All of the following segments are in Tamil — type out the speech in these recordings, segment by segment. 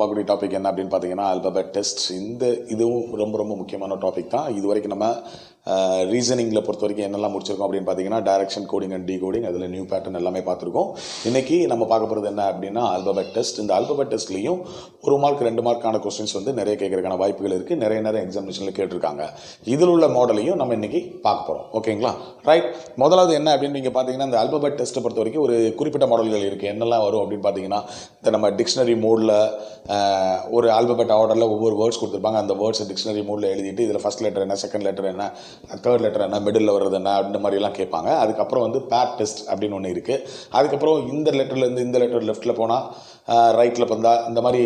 பார்க்கக்கூடிய டாபிக் என்ன அப்படின்னு பார்த்தீங்கன்னா ஆல்பபெட் டெஸ்ட். இதுவும் ரொம்ப ரொம்ப முக்கியமான டாபிக் தான். இது வரைக்கும் நம்ம ரீசனிங்கில் பொறுத்த வரைக்கும் என்னெல்லாம் முடிச்சிருக்கோம் அப்படின்னு பார்த்தீங்கன்னா டைரக்ஷன், கோடிங் அண்ட் டீகோடிங், அதில் நியூ பேட்டர்ன் எல்லாமே பார்த்துருக்கோம். இன்றைக்கி நம்ம பார்க்க போகிறது என்ன அப்படின்னா ஆல்பபெட் டெஸ்ட். இந்த ஆல்பபெட் டெஸ்ட்லேயும் 1 மார்க் 2 மார்க்கான கொஸ்டின்ஸ் வந்து நிறைய கேட்கறதுக்கான வாய்ப்புகள் இருக்குது. நிறைய எக்ஸாமினேஷனில் கேட்டிருக்காங்க. இதில் உள்ள மாடலையும் நம்ம இன்றைக்கி பார்க்க போகிறோம். ஓகேங்களா? ரைட். முதலாவது என்ன அப்படின்னு நீங்கள் பார்த்தீங்கன்னா இந்த ஆல்பபெட் டெஸ்ட்டை பொறுத்த வரைக்கும் ஒரு குறிப்பிட்ட மாடல்கள் இருக்குது. என்னெல்லாம் வரும் அப்படின்னு பார்த்தீங்கன்னா இந்த நம்ம டிக்ஷனரி மோடில் ஒரு ஆல்பபெட் ஆர்டரில் ஒவ்வொரு வேர்ட்ஸ் கொடுத்துருப்பாங்க. அந்த வேர்ட்ஸ் டிக்ஷனரி மோடில் எழுதிட்டு இதில் ஃபஸ்ட் லெட்டர் என்ன, செகண்ட் லெட்டர் என்ன, தேர்ட் லெட்டர் என்ன, மிடில் வர்றது என்ன, அந்த மாதிரிலாம் கேட்பாங்க. அதுக்கப்புறம் வந்து பேர் டெஸ்ட் அப்படின்னு ஒன்று இருக்குது. அதுக்கப்புறம் இந்த லெட்டர்லேருந்து இந்த லெட்டர் லெஃப்ட்டில் போனால் ரைட்டில் வந்தால் இந்த மாதிரி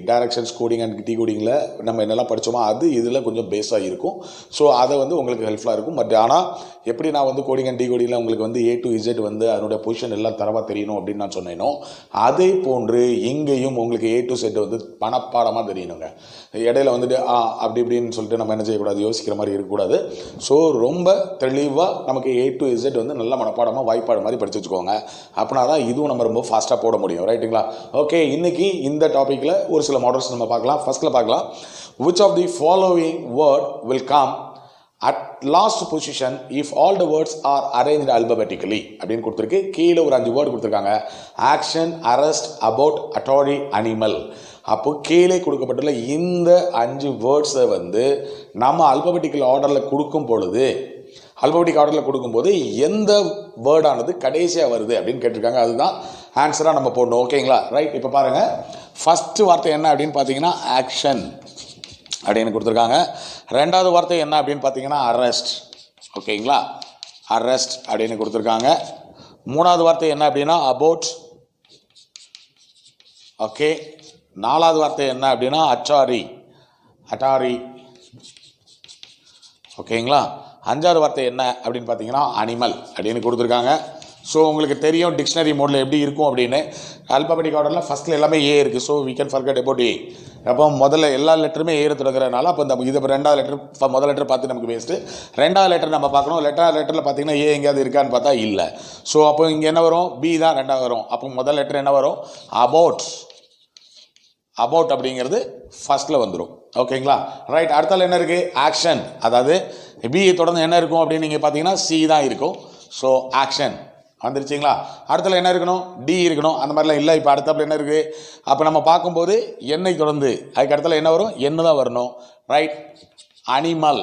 டைரக்ஷன்ஸ், கோடிங் அண்ட் டீகோடிங்கில் நம்ம என்னெல்லாம் படித்தோமோ அது இதில் கொஞ்சம் பேஸாக இருக்கும். ஸோ அதை வந்து உங்களுக்கு ஹெல்ப்ஃபுல்லாக இருக்கும். பட் ஆனால் எப்படி நான் வந்து கோடிங் அண்ட் டீகோடிங்கில் உங்களுக்கு வந்து A to Z வந்து அதனுடைய பொசிஷன் எல்லாம் தரவாக தெரியணும் அப்படின்னு நான் சொன்னேனோ அதே போன்று இங்கேயும் உங்களுக்கு A to Z வந்து பணப்பாடமாக தெரியணுங்க. இடையில வந்துட்டு அப்படி இப்படின்னு சொல்லிட்டு நம்ம என்ன செய்யக்கூடாது, யோசிக்கிற மாதிரி இருக்கக்கூடாது. ஸோ ரொம்ப தெளிவாக நமக்கு A to Z வந்து நல்ல மனப்பாடமாக வாய்ப்பாடு மாதிரி படித்து வச்சுக்கோங்க. அப்படின்னா தான் இதுவும் நம்ம ரொம்ப ஃபாஸ்ட்டாக போட முடியும். ரைட்டுங்களா? ஓகே, இன்னைக்கு இந்த டாப்பிக்கில் ஒரு சில மாடல்ஸ் நம்ம பார்க்கலாம். ஃபர்ஸ்ட்டில் பார்க்கலாம், which of the following word will come at last position if all the words are arranged alphabetically அப்படின்னு கொடுத்துருக்கு. கீழே ஒரு 5 வேர்டு கொடுத்துருக்காங்க. Action, arrest, about, artery, animal. அப்போ கீழே கொடுக்கப்பட்டுள்ள இந்த 5 வேர்ட்ஸை வந்து நம்ம அல்பபெட்டிக்கல் ஆர்டரில் கொடுக்கும் பொழுது அல்பபெட்டிக் ஆர்டரில் கொடுக்கும்போது எந்த வேர்டானது கடைசியாக வருது அப்படின்னு கேட்டிருக்காங்க. அதுதான் ஆன்சராக நம்ம போடணும். ஓகேங்களா? ரைட். இப்போ பாருங்கள், ஃபஸ்ட்டு வார்த்தை என்ன அப்படின்னு பார்த்தீங்கன்னா ஆக்ஷன் அப்படின்னு கொடுத்துருக்காங்க. ரெண்டாவது வார்த்தை என்ன அப்படின்னு பார்த்தீங்கன்னா அரெஸ்ட். ஓகேங்களா? அரெஸ்ட் அப்படின்னு கொடுத்துருக்காங்க. மூணாவது வார்த்தை என்ன அப்படின்னா அபவுட். ஓகே. நாலாவது வார்த்தை என்ன அப்படின்னா அட்டாரி. அட்டாரி. ஓகேங்களா? அஞ்சாவது வார்த்தை என்ன அப்படின்னு பார்த்தீங்கன்னா அனிமல் அப்படின்னு கொடுத்துருக்காங்க. ஸோ உங்களுக்கு தெரியும் டிக்ஷனரி மோடில் எப்படி இருக்கும் அப்படின்னு. ஆல்பபெட்டிக் ஆர்டரில் ஃபஸ்ட்டில் எல்லாமே ஏ இருக்குது. So we can forget about A. அப்போ முதல்ல எல்லா லெட்டருமே ஏற தொடங்குறதுனால அப்போ இந்த இது ரெண்டாவது லெட்டர் முதல் லெட்டர் பார்த்து நமக்கு வேஸ்ட்டு. ரெண்டாவது லெட்டர் நம்ம பார்க்கணும். லெட்டரில் பார்த்தீங்கன்னா ஏ எங்கேயாவது இருக்கான்னு பார்த்தா இல்லை. ஸோ அப்போ இங்கே என்ன வரும், பி தான் ரெண்டாவது வரும். அப்போ முதல் லெட்டர் என்ன வரும், அபவுட். அபவுட் அப்படிங்கிறது ஃபஸ்ட்டில் வந்துடும். ஓகேங்களா? ரைட். அடுத்தால என்ன இருக்குது, ஆக்ஷன். அதாவது பியை தொடர்ந்து என்ன இருக்கும் அப்படின்னு நீங்கள் பார்த்தீங்கன்னா சி தான் இருக்கும். So action வந்துருச்சிங்களா? அடுத்தல என்ன இருக்கணும், டி இருக்கணும். அந்த மாதிரிலாம் இல்லை. இப்போ அடுத்தாப்புல என்ன இருக்குது, அப்போ நம்ம பார்க்கும்போது என்னை தொடர்ந்து அதுக்கு அடுத்தால என்ன வரும், என்ன தான் வரணும். ரைட். அனிமல்.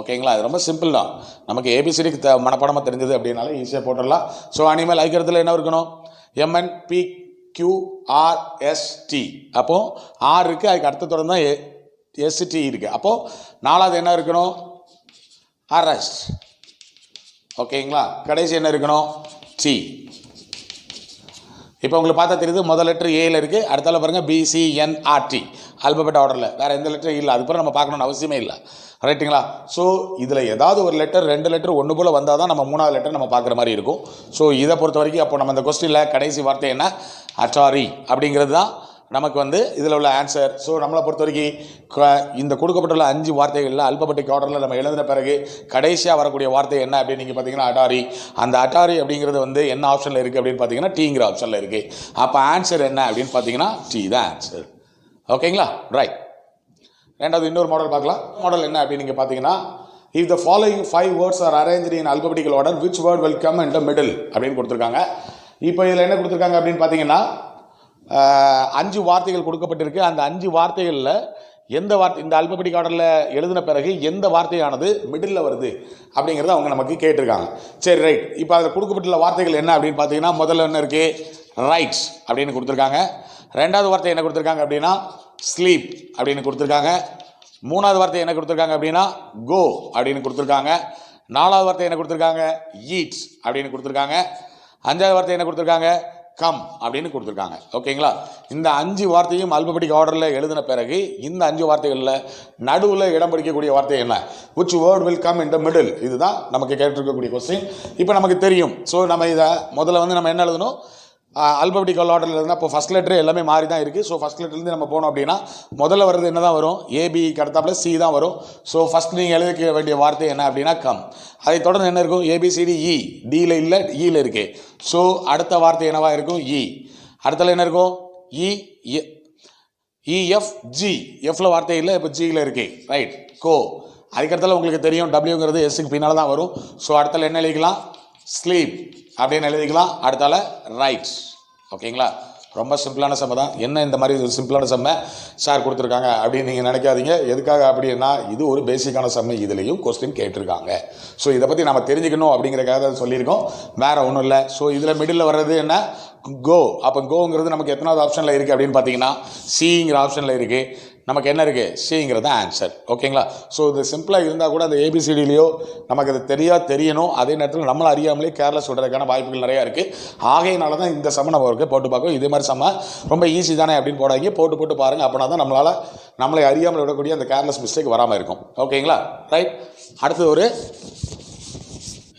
ஓகேங்களா? அது ரொம்ப சிம்பிள் தான். நமக்கு ஏபிசிடிக்கு மனப்பாடமாக தெரிஞ்சது அப்படின்னால ஈஸியாக போட்டுடலாம். So animal. அதுக்கு இடத்துல என்ன இருக்கணும், MNPQRST. அப்போது ஆர் இருக்குது. அதுக்கு அடுத்த தொடர்ந்து தான் ST இருக்குது. அப்போது நாலாவது என்ன இருக்கணும், அரெஸ்ட். ஓகேங்களா? கடைசி என்ன இருக்கணும், டி. இப்போ உங்களுக்கு பார்த்தா தெரியுது முதல் லெட்டர் ஏல இருக்குது. அடுத்தால பாருங்கள் BCNRT ஆல்பபெட் ஆர்டரில் வேறு எந்த லெட்டரும் இல்லை. அதுக்கப்புறம் நம்ம பார்க்கணுன்னு அவசியமே இல்லை. ரைட்டுங்களா? ஸோ இதில் ஏதாவது ஒரு லெட்டர் 2 லெட்டர் ஒன்று போல் வந்தால் தான் நம்ம 3வது லெட்டர் நம்ம பார்க்குற மாதிரி இருக்கும். ஸோ இதை பொறுத்த வரைக்கும் அப்போ நம்ம இந்த கொஸ்டினில் கடைசி வார்த்தை என்ன, அட்டாரி அப்படிங்கிறது தான் நமக்கு வந்து இதில் உள்ள ஆன்சர். ஸோ நம்மளை பொறுத்த வரைக்கும் இந்த கொடுக்கப்பட்டுள்ள 5 வார்த்தைகளில் அல்பபெட்டிக் ஆர்டரில் நம்ம எழுதின பிறகு கடைசியாக வரக்கூடிய வார்த்தை என்ன அப்படின்னு நீங்கள் பார்த்தீங்கன்னா அட்டாரி. அந்த அட்டாரி அப்படிங்கிறது வந்து என்ன ஆப்ஷனில் இருக்குது அப்படின்னு பார்த்தீங்கன்னா டீங்கிற ஆப்ஷனில் இருக்குது. அப்போ ஆன்சர் என்ன அப்படின்னு பார்த்தீங்கன்னா டி தான் ஆன்சர். ஓகேங்களா? ரைட். ரெண்டாவது இன்னொரு மாடல் பார்க்கலாம். மாடல் என்ன அப்படின்னு நீங்கள் பார்த்தீங்கன்னா if the following 5 words are arranged in alphabetical order which word will come in the middle அப்படின்னு கொடுத்துருக்காங்க. இப்போ இதில் என்ன கொடுத்துருக்காங்க அப்படின்னு பார்த்தீங்கன்னா 5 வார்த்தைகள் கொடுக்கப்பட்டிருக்கு. அந்த 5 வார்த்தைகளில் எந்த வார்த்தை இந்த ஆல்பபெட்டிக் ஆர்டரில் எழுதின பிறகு எந்த வார்த்தையானது மிடில் வருது அப்படிங்கிறத அவங்க நமக்கு கேட்டிருக்காங்க. சரி, ரைட். இப்போ அதில் கொடுக்கப்பட்டுள்ள வார்த்தைகள் என்ன அப்படின்னு பார்த்தீங்கன்னா முதல்ல என்ன இருக்குது, ரைட்ஸ் அப்படின்னு கொடுத்துருக்காங்க. ரெண்டாவது வார்த்தை என்ன கொடுத்துருக்காங்க அப்படின்னா ஸ்லீப் அப்படின்னு கொடுத்துருக்காங்க. மூணாவது வார்த்தை என்ன கொடுத்துருக்காங்க அப்படின்னா கோ அப்படின்னு கொடுத்துருக்காங்க. நாலாவது வார்த்தை என்ன கொடுத்துருக்காங்க, ஈட்ஸ் அப்படின்னு கொடுத்துருக்காங்க. அஞ்சாவது வார்த்தை என்ன கொடுத்துருக்காங்க, கம் அப்படின்னு கொடுத்துருக்காங்க. ஓகேங்களா? இந்த 5 வார்த்தையும் ஆல்பபெட்டிக் ஆர்டரில் எழுதின பிறகு இந்த 5 வார்த்தைகளில் நடுவில் இடம் பிடிக்கக்கூடிய வார்த்தை என்ன, which word will come in the middle, இதுதான் நமக்கு கேட்டிருக்கக்கூடிய கொஸ்டின். இப்போ நமக்கு தெரியும். ஸோ நம்ம இதை முதல்ல வந்து நம்ம என்ன எழுதணும், அல்பபெட்டிக்கல் ஆர்டரில் இருந்தால் இப்போ ஃபஸ்ட் லெட்டர் எல்லாமே மாறி தான் இருக்குது. ஸோ ஃபஸ்ட் லெட்டர்லேருந்து நம்ம போனோம் அப்படின்னா முதல்ல வர்றது என்ன தான் வரும், ஏபிக்கு அடுத்தாப்புல சி தான் வரும். ஸோ ஃபஸ்ட் நீங்கள் எழுதிக்க வேண்டிய வார்த்தை என்ன அப்படின்னா கம். அதை தொடர்ந்து என்ன இருக்கும், ABCDE, டியில் இல்லை ஈயில் இருக்குது. ஸோ அடுத்த வார்த்தை என்னவா இருக்கும், இ. அடுத்தல என்ன இருக்கும், இஎஃப் ஜி, எஃப்ல வார்த்தை இல்லை, இப்போ ஜியில் இருக்கு. ரைட், கோ. அதுக்கடுத்தால உங்களுக்கு தெரியும் டபிள்யூங்கிறது எஸ்ஸுக்கு பின்னால் தான் வரும். ஸோ அடுத்தால என்ன எழுதிக்கலாம்? ஸ்லீப் அப்படின்னு எழுதிக்கலாம். அடுத்தால ரைட். ஓகேங்களா? ரொம்ப சிம்பிளான சம்மை தான். என்ன இந்த மாதிரி சிம்பிளான சம்மை சார் கொடுத்துருக்காங்க அப்படின்னு நீங்கள் நினைக்காதீங்க. எதுக்காக அப்படின்னா இது ஒரு பேசிக்கான சம்மை, இதுலேயும் கொஸ்டின் கேட்டிருக்காங்க. ஸோ இதை பற்றி நம்ம தெரிஞ்சுக்கணும் அப்படிங்கிறக்காக சொல்லியிருக்கோம், வேறு ஒன்றும் இல்லை. ஸோ இதில் மிடில் வர்றது என்ன? கோ. அப்போ கோங்கிறது நமக்கு எத்தனாவது ஆப்ஷனில் இருக்குது அப்படின்னு பார்த்தீங்கன்னா சிங்கிற ஆப்ஷனில் இருக்குது. நமக்கு என்ன இருக்குது? சிங்கிறது ஆன்சர். ஓகேங்களா? ஸோ இது சிம்பிளாக இருந்தால் கூட அந்த ஏபிசிடிலையோ நமக்கு அது தெரியணும். அதே நேரத்தில் நம்மளை அறியாமலே கேர்லெஸ் சொல்கிறதுக்கான வாய்ப்புகள் நிறையா இருக்குது. ஆகையினால தான் இந்த சம்ம நம்ம இருக்குது போட்டு பார்க்கும். இதே மாதிரி சம்ம ரொம்ப ஈஸி தானே அப்படின்னு போடாங்க, போட்டு பாருங்கள். அப்படின்னா தான் நம்மளை அறியாமல் விடக்கூடிய அந்த கேர்லெஸ் மிஸ்டேக் வராமல் இருக்கும். ஓகேங்களா? ரைட். அடுத்து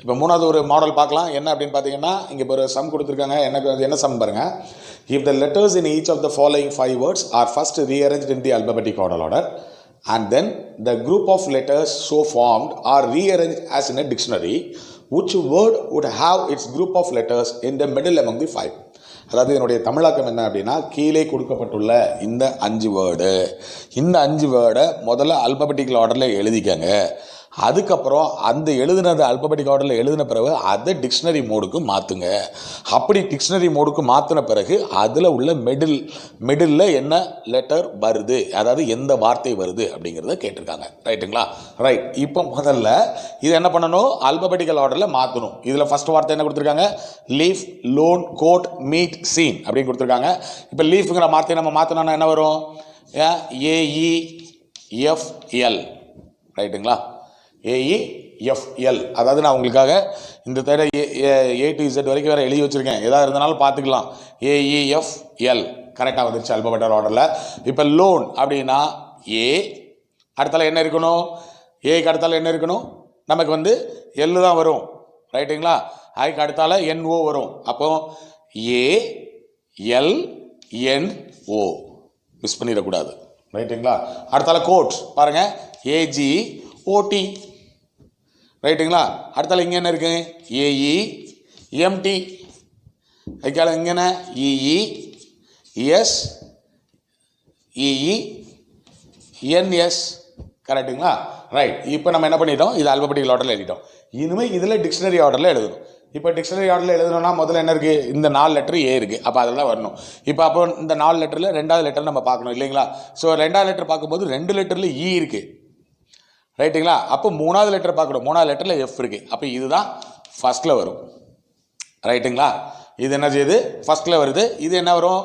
இப்போ மூணாவது ஒரு மாடல் பார்க்கலாம். என்ன அப்படின்னு பார்த்தீங்கன்னா இங்கே இப்போ ஒரு சம் கொடுத்துருக்காங்க. என்ன சம் பாருங்கள். If the letters in each of the following 5 words are first rearranged in the alphabetic order and then the group of letters so formed are rearranged as in a dictionary, which word would have its group of letters in the middle among the 5? அதாவது இதனுடைய தமிழாக்கம் என்ன அப்படின்னா, கீழே கொடுக்கப்பட்டுள்ள இந்த 5 வேர்டு, இந்த 5 வேர்டை முதல்ல அல்பபெட்டிக்கல் ஆர்டரில் எழுதிக்கங்க. அதுக்கப்புறம் அந்த எழுதுனது அல்பபெட்டிக் ஆர்டரில் எழுதின பிறகு அதை டிக்ஷனரி மோடுக்கு மாற்றுங்க. அப்படி டிக்ஷனரி மோடுக்கு மாற்றின பிறகு அதில் உள்ள மிடில் என்ன லெட்டர் வருது, அதாவது எந்த வார்த்தை வருது அப்படிங்கிறத கேட்டிருக்காங்க. ரைட்டுங்களா? ரைட். இப்போ முதல்ல இது என்ன பண்ணணும்? அல்பபெட்டிக்கல் ஆர்டரில் மாற்றணும். இதில் ஃபர்ஸ்ட் வார்த்தை என்ன கொடுத்துருக்காங்க? Leaf, loan, coat, meet, scene அப்படின்னு கொடுத்துருக்காங்க. இப்போ லீஃப்ங்கிற வார்த்தையை நம்ம மாற்றினோன்னா என்ன வரும்? ஏஇஎஃப்எல். ரைட்டுங்களா? ஏஇஎஃப்எல். அதாவது நான் உங்களுக்காக இந்த தடவை ஏ டு இசட் வரைக்கும் வேறு எழுதி வச்சுருக்கேன். எதாவது இருந்தாலும் பார்த்துக்கலாம். ஏஇஎஃப்எல் கரெக்டாக வந்துருச்சு அல்பபெட்டல் ஆர்டரில். இப்போ லோன் அப்படின்னா ஏ, அடுத்தால என்ன இருக்கணும்? ஏக்கு அடுத்தால என்ன இருக்கணும்? நமக்கு எல்லு தான் வரும். ரைட்டுங்களா? அதுக்கு அடுத்தால என்ஓ வரும். அப்போ ஏஎல்என்ஓ மிஸ் பண்ணிடக்கூடாது. ரைட்டுங்களா? அடுத்தால கோட் பாருங்க, ஏஜிஓடி. ரைட்டுங்களா? அடுத்தால இங்கே என்ன இருக்கு? ஏஇஎம்டி. அதுக்கால இங்கே என்ன? இஇஎஸ், இஇஎன்எஸ். கரெக்டுங்களா? ரைட். இப்போ நம்ம என்ன பண்ணிட்டோம்? இது அல்பபெட்டிக்கல் ஆர்டரில் எழுதிட்டோம். இனிமேல் இதில் டிக்ஷனரி ஆர்டரில் எழுதணும். இப்போ டிக்ஷனரி ஆர்டரில் எழுதணும்னா முதல்ல என்ன இருக்குது? இந்த 4 லெட்டர் ஏ இருக்குது. அப்போ அதில் தான் வரணும். அப்போ இந்த 4 லெட்டரில் 2வது லெட்டர் நம்ம பார்க்கணும் இல்லைங்களா? ஸோ 2வது லெட்டர் பார்க்கும்போது 2 லெட்டரில் இ இருக்குது. ரைட்டுங்களா? அப்போ 3வது லெட்டர் பார்க்கணும். 3வது லெட்டரில் எஃப் இருக்குது. அப்போ இதுதான் ஃபர்ஸ்ட்டில் வரும். ரைட்டுங்களா? இது என்ன செய்யுது? ஃபர்ஸ்ட்டில் வருது. இது என்ன வரும்?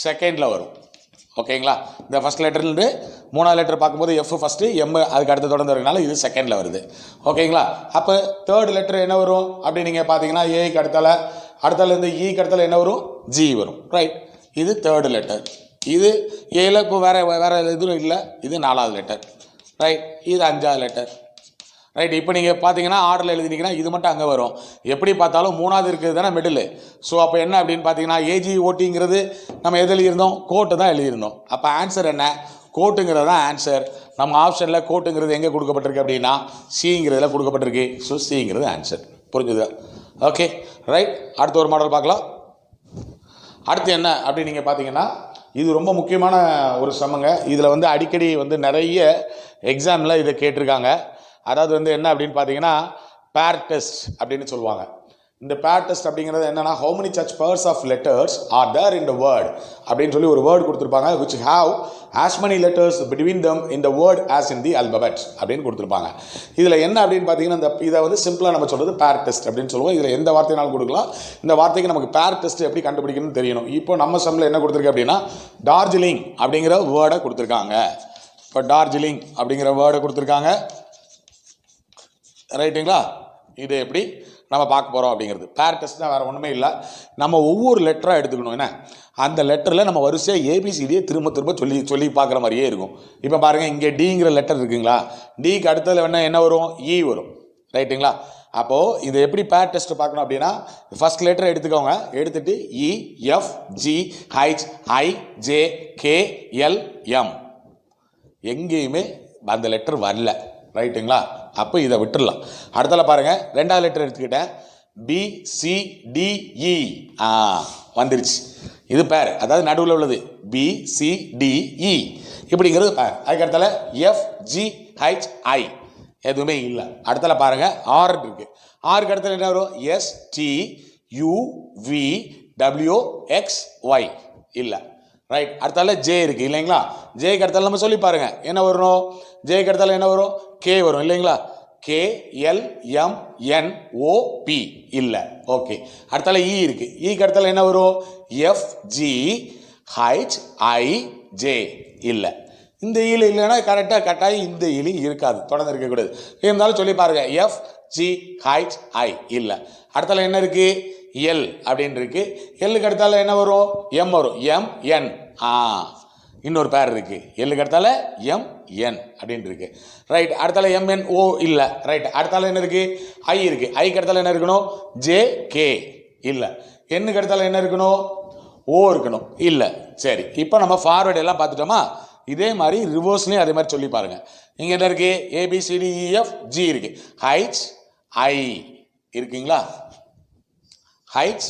செகண்டில் வரும். ஓகேங்களா? இந்த ஃபர்ஸ்ட் லெட்டர்லேருந்து 3வது லெட்டர் பார்க்கும்போது எஃப் ஃபஸ்ட்டு, எம் அதுக்கு அடுத்து தொடர்ந்து வரதுனால இது செகண்டில் வருது. ஓகேங்களா? அப்போ 3rd லெட்டர் என்ன வரும் அப்படின்னு நீங்கள் பார்த்தீங்கன்னா ஏக்கு அடுத்தாலேருந்து ஈக்கு அடுத்தால என்ன வரும்? ஜி வரும். ரைட். இது 3rd லெட்டர். இது ஏல இப்போ வேறு எதுவும் இல்லை. இது 4வது லெட்டர். ரைட். இது 5வது லெட்டர். ரைட். இப்போ நீங்கள் பார்த்தீங்கன்னா ஆர்டரில் எழுதினீங்கன்னா இது மட்டும் அங்கே வரும். எப்படி பார்த்தாலும் 3வது இருக்கிறது தானே மிடில். ஸோ அப்போ என்ன அப்படின்னு பார்த்தீங்கன்னா ஏஜிஓடிங்கிறது நம்ம எது எழுதியிருந்தோம்? கோட்டு தான் எழுதியிருந்தோம். அப்போ ஆன்சர் என்ன? கோட்டுங்கிறது தான் ஆன்சர். நம்ம ஆப்ஷனில் கோட்டுங்கிறது எங்கே கொடுக்கப்பட்டிருக்கு அப்படின்னா சிங்கிறதுல கொடுக்கப்பட்டிருக்கு. ஸோ சிங்கிறது ஆன்சர். புரிஞ்சுது? ஓகே. ரைட். அடுத்த ஒரு மாடல் பார்க்கலாம். அடுத்து என்ன அப்படின்னு நீங்கள் பார்த்தீங்கன்னா இது ரொம்ப முக்கியமான ஒரு சமங்க. இதில் அடிக்கடி நிறைய எக்ஸாமில் இதை கேட்டிருக்காங்க. அதாவது என்ன அப்படின்னு பார்த்தீங்கன்னா பேர் டெஸ்ட் அப்படின்னு சொல்லுவாங்க. இந்த பேர் டெஸ்ட் அப்படிங்கிறது என்னன்னா, how many such pairs of letters are there in the word அப்படின்னு சொல்லி ஒரு வேர்டு கொடுத்துருப்பாங்க, which have as many letters between them in the word as in the alphabet அப்படின்னு கொடுத்துருப்பாங்க. இதில் என்ன அப்படின்னு பார்த்தீங்கன்னா இதை சிம்பிளாக நம்ம சொல்கிறது பேர் டெஸ்ட் அப்படின்னு சொல்லுவோம். இதில் எந்த வார்த்தைனாலும் கொடுக்கலாம். இந்த வார்த்தைக்கு நமக்கு பேர் டெஸ்ட் எப்படி கண்டுபிடிக்கணும்னு தெரியணும். இப்போ நம்ம சம்மில் என்ன கொடுத்துருக்கு அப்படின்னா டார்ஜிலிங் அப்படிங்கிற வேர்டை கொடுத்துருக்காங்க. இப்போ டார்ஜிலிங் அப்படிங்கிற வேர்டை கொடுத்துருக்காங்க. ரைட்டுங்களா? இது எப்படி நம்ம பார்க்க போகிறோம் அப்படிங்கிறது பேர் டெஸ்ட்னா வேறு ஒன்றுமே இல்லை. நம்ம ஒவ்வொரு லெட்டராக எடுத்துக்கணும். என்ன அந்த லெட்டரில் நம்ம வரிசையாக ஏபிசிடியை திரும்ப சொல்லி பார்க்குற மாதிரியே இருக்கும். இப்போ பாருங்கள், இங்கே டிங்கிற லெட்டர் இருக்குங்களா? டிக்கு அடுத்ததில் என்ன வரும்? இ வரும். ரைட்டுங்களா? அப்போது இதை எப்படி பேர் டெஸ்ட் பார்க்கணும் அப்படின்னா ஃபர்ஸ்ட் லெட்டரை எடுத்துக்கோங்க. எடுத்துகிட்டு இ, எஃப், ஜி, ஹைச், ஐ, ஜே, கே, எல், எம் எங்கேயுமே அந்த லெட்டர் வரல. ரைட்டுங்களா? அப்போ இதை விட்டுடலாம். அடுத்தால பாருங்கள், 2வது லெட்டர் எடுத்துக்கிட்டேன். பி, சி, டி, இ வந்துருச்சு. இது பேர், அதாவது நடுவில் உள்ளது பி சி டி இ இப்படிங்கிறது பேர். அதுக்கடுத்தால எஃப் ஜி ஹெச் ஐ எதுவுமே இல்லை. அடுத்தால பாருங்க ஆர் இருக்கு. ஆருக்கு அடுத்தால என்ன வரும்? S T U V W X Y இல்லை. ரைட். அடுத்தால ஜே இருக்கு இல்லைங்களா? ஜேக்கு அடுத்தால நம்ம சொல்லி பாருங்க என்ன வரும்? ஜேக்கு அடுத்தால என்ன வரும்? கே வரும் இல்லைங்களா? K L M N O P இல்லை. ஓகே. அடுத்தால இ இருக்கு. இக்கு அடுத்தால என்ன வரும்? F G H I J இல்லை. இந்த ஈல இல்லைன்னா கரெக்டாக கட்டாயம் இந்த ஈலி இருக்காது, தொடர்ந்து இருக்கக்கூடாது. இருந்தாலும் சொல்லி பாருங்க எஃப் ஜி ஹெச் ஐ இல்லை. அடுத்தால என்ன இருக்கு? எல் அப்படின்னு இருக்கு. எல்லுக்கு அடுத்தால என்ன வரும்? எம் வரும். எம் என் இன்னொரு பேர் இருக்கு. எல்லுக்கு அடுத்தால எம் என் அப்படின்னு இருக்கு. ரைட். அடுத்தால எம் என் ஓ இல்லை. ரைட். அடுத்தால என்ன இருக்கு? ஐ இருக்கு. ஐக்கு அடுத்தால என்ன இருக்கணும்? ஜே கே இல்லை. என்னுக்கு அடுத்தால என்ன இருக்கணும்? ஓ இருக்கணும் இல்லை. சரி, இப்போ நம்ம ஃபார்வேர்டு எல்லாம் பார்த்துட்டோமா? இதே மாதிரி ரிவர்ஸ்லையும் அதே மாதிரி சொல்லி பாருங்க. இங்கே என்ன இருக்கு? ஏபிசிடிஇஎஃப் ஜி இருக்கு. ஹைச் ஐ இருக்குங்களா? ஹைச்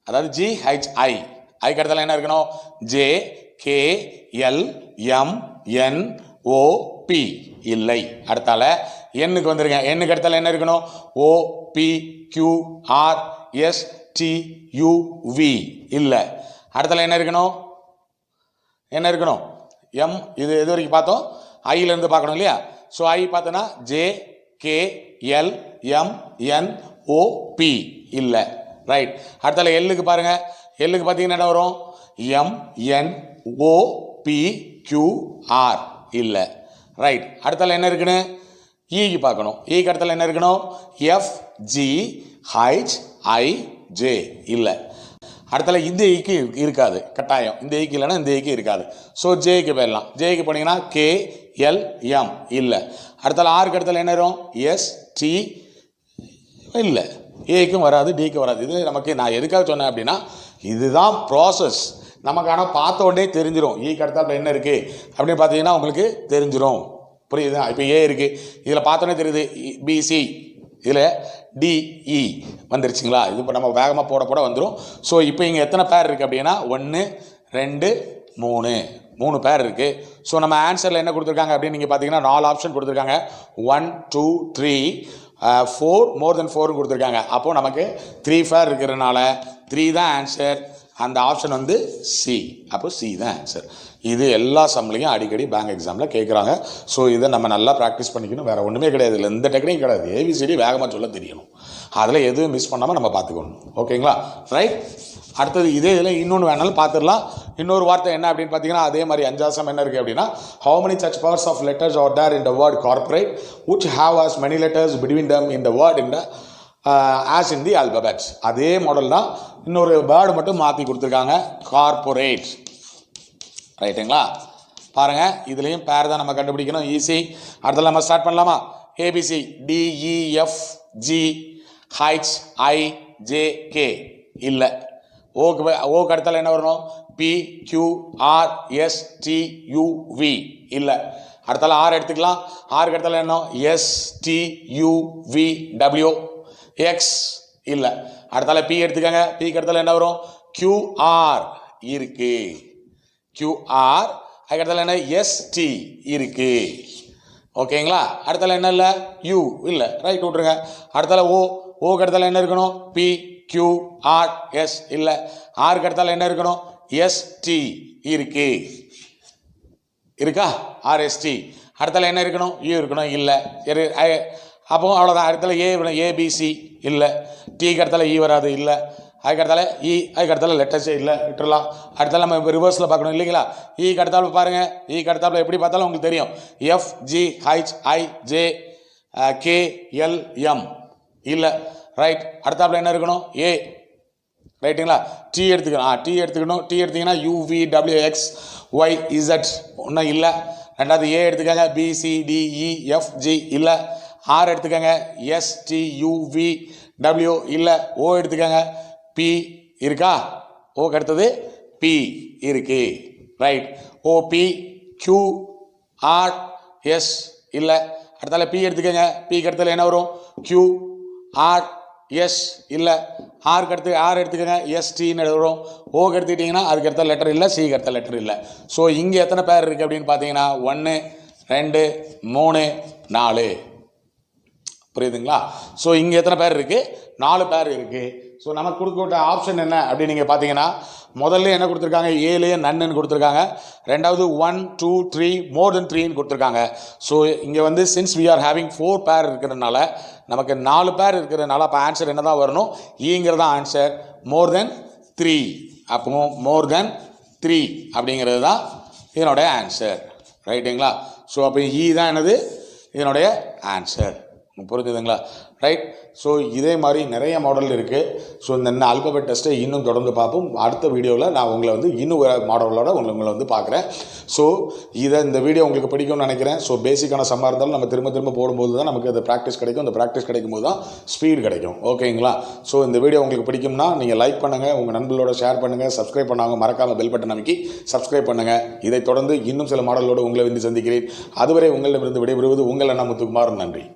அதாவது ஜி ஹெச் ஐ. ஐக்கு அடுத்தால என்ன இருக்கணும்? J K L M N O P இல்லை. அடுத்தால எண்ணுக்கு வந்துருங்க. எண்ணுக்கு அடுத்தால என்ன இருக்கணும்? O P Q R S T U V இல்லை. அடுத்தால என்ன இருக்கணும்? என்ன இருக்கணும்? எம். இது எது வரைக்கும் பார்த்தோம்? ஐலேருந்து பார்க்கணும் இல்லையா? ஸோ ஐ பார்த்தோன்னா J K L M N O P இல்லை. ரைட். அடுத்தால எல்லுக்கு பாருங்க. எல்லுக்கு பார்த்தீங்கன்னா என்ன வரும்? M N O P Q R இல்லை. ரைட். அடுத்தால என்ன இருக்குன்னு ஈக்கு பார்க்கணும். ஈக்கு அடுத்தால என்ன இருக்கணும்? F G H I J இல்லை. அடுத்தால இந்த ஈக்கு இருக்காது கட்டாயம். இந்த ஈக்கு இல்லைன்னா இந்த ஈக்கு இருக்காது. ஸோ ஜேக்கு போயிடலாம். ஜேக்கு போனீங்கன்னா கே எல் எம் இல்லை. அடுத்தால ஆருக்கு அடுத்தால என்ன வரும்? எஸ் டி இல்லை. ஏக்கும் வராது, டிக்கு வராது. இது நமக்கு நான் எதுக்காக சொன்னேன் அப்படின்னா இதுதான் ப்ராசஸ். நமக்கு ஆனால் பார்த்த உடனே தெரிஞ்சிடும் ஈக்கு அடுத்தாப்புல என்ன இருக்குது அப்படின்னு பார்த்தீங்கன்னா உங்களுக்கு தெரிஞ்சிடும். புரியுதா? இப்போ ஏ இருக்குது, இதில் பார்த்தோன்னே தெரியுது பிசி, இதில் டிஇ வந்துருச்சுங்களா? இது இப்போ நம்ம வேகமாக போட போட வந்துடும். ஸோ இப்போ இங்கே எத்தனை பேர் இருக்குது அப்படின்னா 1 2 3 பேர் இருக்குது. ஸோ நம்ம ஆன்சரில் என்ன கொடுத்துருக்காங்க அப்படின்னு நீங்கள் பார்த்தீங்கன்னா 4 ஆப்ஷன் கொடுத்துருக்காங்க. 1 2 3 4 மோர் தென் 4 கொடுத்துருக்காங்க. அப்போது நமக்கு 3 பேர் இருக்கிறதுனால 3 தான் ஆன்சர். அந்த ஆப்ஷன் வந்து சி. அப்போ சி தான் ஆன்சர். இது எல்லா சம்லையும் அடிக்கடி பேங்க் எக்ஸாமில் கேட்குறாங்க. ஸோ இதை நம்ம நல்லா ப்ராக்டிஸ் பண்ணிக்கணும். வேறு ஒன்றுமே கிடையாது. இல்லை எந்த டெக்னிக் கிடையாது. ஏபிசிடி வேகமாக சொல்ல தெரியணும். அதில் எதுவும் மிஸ் பண்ணாமல் நம்ம பார்த்துக்கணும். ஓகேங்களா? ரைட். அடுத்தது இதே இதில் இன்னொன்று வேணாலும் பார்த்துடலாம். இன்னொரு வார்த்தை என்ன அப்படின்னு பார்த்தீங்கன்னா அதே மாதிரி 5வது சம் என்ன இருக்குது அப்படின்னா how many such pairs of letters are there in the word corporate which have as many letters between them in the word in the as in the alphabet. அதே மாடல் தான். இன்னொரு வேர்டு மட்டும் மாற்றி கொடுத்துருக்காங்க. கார்பரேட். ரைட்டுங்களா? பாருங்க, இதுலேயும் பேர் தான் நம்ம கண்டுபிடிக்கணும். ஈஸி. அடுத்தது நம்ம ஸ்டார்ட் பண்ணலாமா? ABC DEF G H I J K இல்லை. ஓக்கு அடுத்தால என்ன வரணும்? P Q R S T U V இல்லை. அடுத்தால ஆர் எடுத்துக்கலாம். ஆருக்கு அடுத்தால என்ன? S T U V W X இல்லை. அடுத்தால பி எடுத்துக்கங்க. பிக்கு அடுத்தால என்ன வரும்? கியூ ஆர் இருக்கு. கியூஆர். அதுக்கு அடுத்தால என்ன? எஸ்டி இருக்கு. ஓகேங்களா? அடுத்தால என்ன இல்லை? யூ இல்லை. ரைட், விட்டுருங்க. அடுத்தால ஓ. ஓக்கு அடுத்தால என்ன இருக்கணும்? பி கியூ ஆர் எஸ் இல்லை. ஆருக்கு அடுத்தால என்ன இருக்கணும்? எஸ்டி இருக்கு. இருக்கா? ஆர்எஸ்டி. அடுத்தால என்ன இருக்கணும்? யூ இருக்கணும். இல்லை. அப்போ அவ்வளோதான். அடுத்தால ஏ ஏபிசி இல்லை. டிக்கு அடுத்தால இ வராது. இல்லை. அதுக்கு அடுத்தால இ. அதுக்கு அடுத்தால லெட்டர்ஸே இல்லை, விட்டுறலாம். அடுத்தால நம்ம ரிவர்ஸில் பார்க்கணும் இல்லைங்களா? இக்கு அடுத்தாப்புல பாருங்கள். இக்கு அடுத்தாப்புல எப்படி பார்த்தாலும் உங்களுக்கு தெரியும். F G H I J K L M இல்லை. ரைட். அடுத்தாப்புல என்ன இருக்கணும்? ஏ. ரைட்டுங்களா? டி எடுத்துக்கணும். டி எடுத்துக்கணும். டி எடுத்தீங்கன்னா UV W X Y Z ஒன்றும் இல்லை. ரெண்டாவது ஏ எடுத்துக்கங்க. பிசிடிஇ எஃப் ஜி இல்லை. ஆர் எடுத்துக்கங்க. எஸ்டியூவி டபிள்யூ இல்லை. ஓ எடுத்துக்கங்க. பி இருக்கா? ஓக்கு அடுத்தது பி இருக்கு. Right. OP Q R S இல்லை. அடுத்தால பி எடுத்துக்கங்க. பிக்கு அடுத்தால என்ன வரும்? கியூ ஆர் எஸ் இல்லை. ஆருக்கு அடுத்து ஆர் எடுத்துக்கோங்க, எஸ்டின்னு எழுதுறோம். ஓக்கு எடுத்துக்கிட்டிங்கன்னா அதுக்கு அடுத்த லெட்டர் இல்லை, சிக்கு அடுத்த லெட்டர் இல்லை. ஸோ இங்கே எத்தனை பேர் இருக்குது அப்படின்னு பார்த்தீங்கன்னா 1 2 3 4. புரியுதுங்களா? ஸோ இங்கே எத்தனை பேர் இருக்குது? 4 பேர் இருக்குது. ஸோ நமக்கு கொடுக்கப்பட்ட ஆப்ஷன் என்ன அப்படின்னு நீங்கள் பார்த்தீங்கன்னா, முதல்ல என்ன கொடுத்துருக்காங்க, ஏலேயே நன்னு கொடுத்துருக்காங்க. ரெண்டாவது 1 2 3 மோர் தென் 3ன்னு கொடுத்துருக்காங்க. ஸோ இங்கே வந்து சின்ஸ் வி ஆர் ஹேவிங் 4 பேர் இருக்கிறதுனால நமக்கு 4 பேர் இருக்கிறதுனால அப்போ ஆன்சர் என்ன தான் வரணும், ஈங்கிறது தான் ஆன்சர். மோர் தென் 3, அப்போ மோர் தென் 3 அப்படிங்கிறது தான் இதனுடைய ஆன்சர். ரைட்டுங்களா? ஸோ அப்போ ஈ தான் என்னது இதனுடைய ஆன்சர். புரிஞ்சுதுங்களா? ரைட். ஸோ இதே மாதிரி நிறைய மாடல் இருக்குது. ஸோ இந்த ஆல்பபெட் டெஸ்ட்டை இன்னும் தொடர்ந்து பார்ப்போம். அடுத்த வீடியோவில் நான் உங்களை வந்து இன்னும் மாடலோட உங்களை வந்து பார்க்குறேன். ஸோ இந்த வீடியோ உங்களுக்கு பிடிக்கும்னு நினைக்கிறேன். ஸோ பேசிக்கான சம்மா இருந்தாலும் நம்ம திரும்ப திரும்ப போடும்போது தான் நமக்கு அந்த ப்ராக்டிஸ் கிடைக்கும். அந்த ப்ராக்டிஸ் கிடைக்கும் போது தான் ஸ்பீட் கிடைக்கும். ஓகேங்களா? ஸோ இந்த வீடியோ உங்களுக்கு பிடிக்கும்னா நீங்கள் லைக் பண்ணுங்கள், உங்கள் நண்பர்களோட ஷேர் பண்ணுங்கள், சப்ஸ்கிரைப் பண்ணாங்க மறக்காமல் பெல் பட்டன் அமைக்கி சப்ஸ்கிரைப் பண்ணுங்கள். இதை தொடர்ந்து இன்னும் சில மாடலோடு உங்களை வந்து சந்திக்கிறேன். அதுவரை உங்களிடமிருந்து விடைபெறுவது உங்கள் அண்ணா முத்துக்குமார். நன்றி.